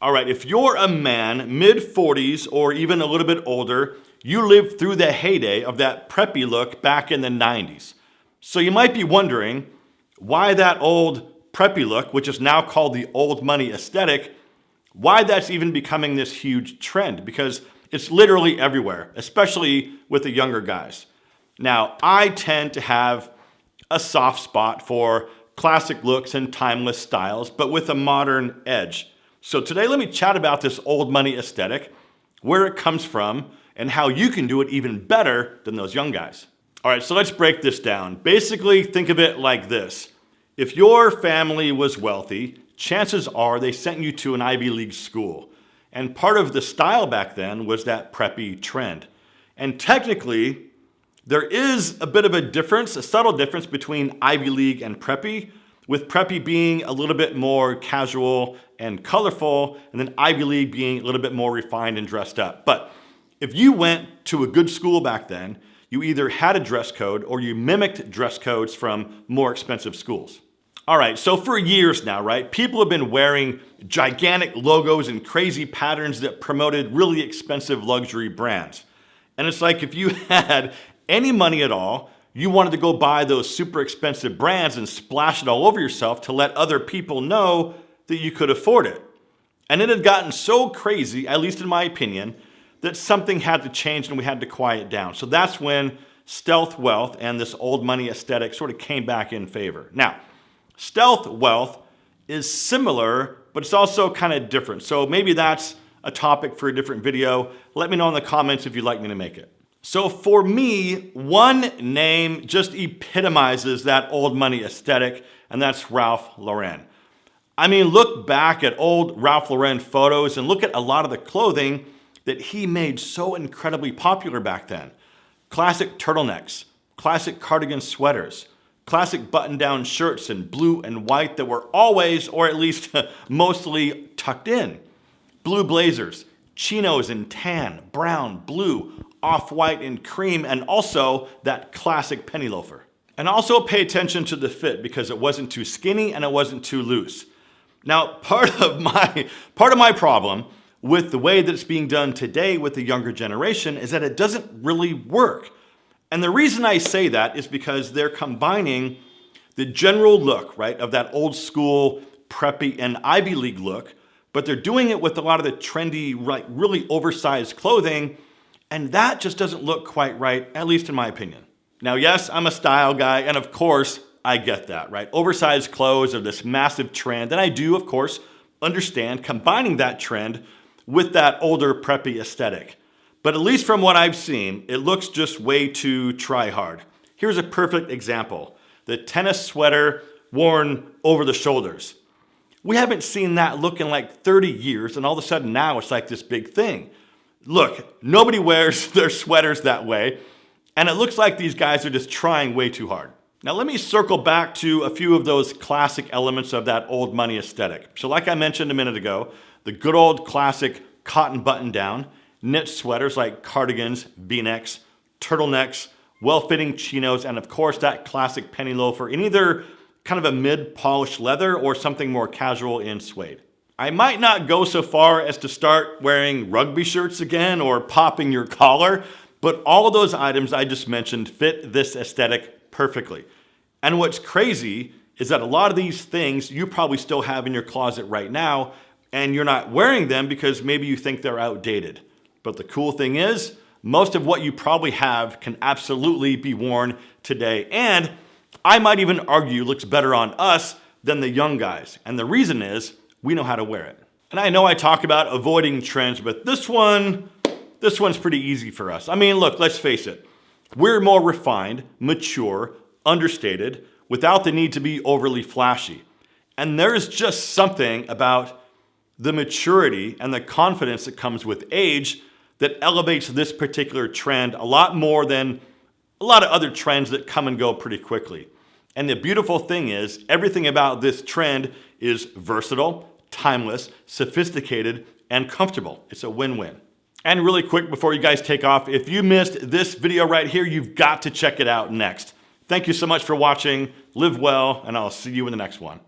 All right, if you're a man, mid-40s or even a little bit older, you lived through the heyday of that preppy look back in the 90s. So you might be wondering why that old preppy look, which is now called the old money aesthetic, why that's even becoming this huge trend, because it's literally everywhere, especially with the younger guys. Now, I tend to have a soft spot for classic looks and timeless styles, but with a modern edge. So today, let me chat about this old money aesthetic, where it comes from, and how you can do it even better than those young guys. All right, so let's break this down. Basically, think of it like this. If your family was wealthy, chances are they sent you to an Ivy League school. And part of the style back then was that preppy trend. And technically, there is a bit of a difference, a subtle difference between Ivy League and preppy, with preppy being a little bit more casual and colorful, and then Ivy League being a little bit more refined and dressed up. But if you went to a good school back then, you either had a dress code or you mimicked dress codes from more expensive schools. All right, so for years now, right, people have been wearing gigantic logos and crazy patterns that promoted really expensive luxury brands. And it's like if you had any money at all, you wanted to go buy those super expensive brands and splash it all over yourself to let other people know that you could afford it. And it had gotten so crazy, at least in my opinion, that something had to change and we had to quiet down. So that's when stealth wealth and this old money aesthetic sort of came back in favor. Now, stealth wealth is similar, but it's also kind of different. So maybe that's a topic for a different video. Let me know in the comments if you'd like me to make it. So for me, one name just epitomizes that old money aesthetic, and that's Ralph Lauren. I mean, look back at old Ralph Lauren photos and look at a lot of the clothing that he made so incredibly popular back then. Classic turtlenecks, classic cardigan sweaters, classic button-down shirts in blue and white that were always, or at least mostly, tucked in. Blue blazers, chinos in tan, brown, blue, off-white, and cream, and also that classic penny loafer. And also pay attention to the fit because it wasn't too skinny and it wasn't too loose. Now, part of my problem with the way that it's being done today with the younger generation is that it doesn't really work. And the reason I say that is because they're combining the general look, right, of that old school preppy and Ivy League look, but they're doing it with a lot of the trendy, like really oversized clothing, and that just doesn't look quite right, at least in my opinion. Now, yes, I'm a style guy, and of course, I get that, right? Oversized clothes are this massive trend, and I do, of course, understand combining that trend with that older preppy aesthetic. But at least from what I've seen, it looks just way too try-hard. Here's a perfect example. The tennis sweater worn over the shoulders. We haven't seen that look in like 30 years, and all of a sudden now it's like this big thing. Look, nobody wears their sweaters that way, and it looks like these guys are just trying way too hard. Now let me circle back to a few of those classic elements of that old money aesthetic. So like I mentioned a minute ago, the good old classic cotton button-down, knit sweaters like cardigans, v-necks, turtlenecks, well-fitting chinos, and of course that classic penny loafer in either kind of a mid-polished leather or something more casual in suede. I might not go so far as to start wearing rugby shirts again or popping your collar, but all of those items I just mentioned fit this aesthetic perfectly. And what's crazy is that a lot of these things you probably still have in your closet right now, and you're not wearing them because maybe you think they're outdated. But the cool thing is, most of what you probably have can absolutely be worn today. And I might even argue looks better on us than the young guys. And the reason is, we know how to wear it. And I know I talk about avoiding trends, but this one's pretty easy for us. I mean, look, let's face it. We're more refined, mature, understated, without the need to be overly flashy. And there's just something about the maturity and the confidence that comes with age that elevates this particular trend a lot more than a lot of other trends that come and go pretty quickly. And the beautiful thing is, everything about this trend is versatile, timeless, sophisticated, and comfortable. It's a win-win. And really quick before you guys take off, if you missed this video right here, you've got to check it out next. Thank you so much for watching. Live well, and I'll see you in the next one.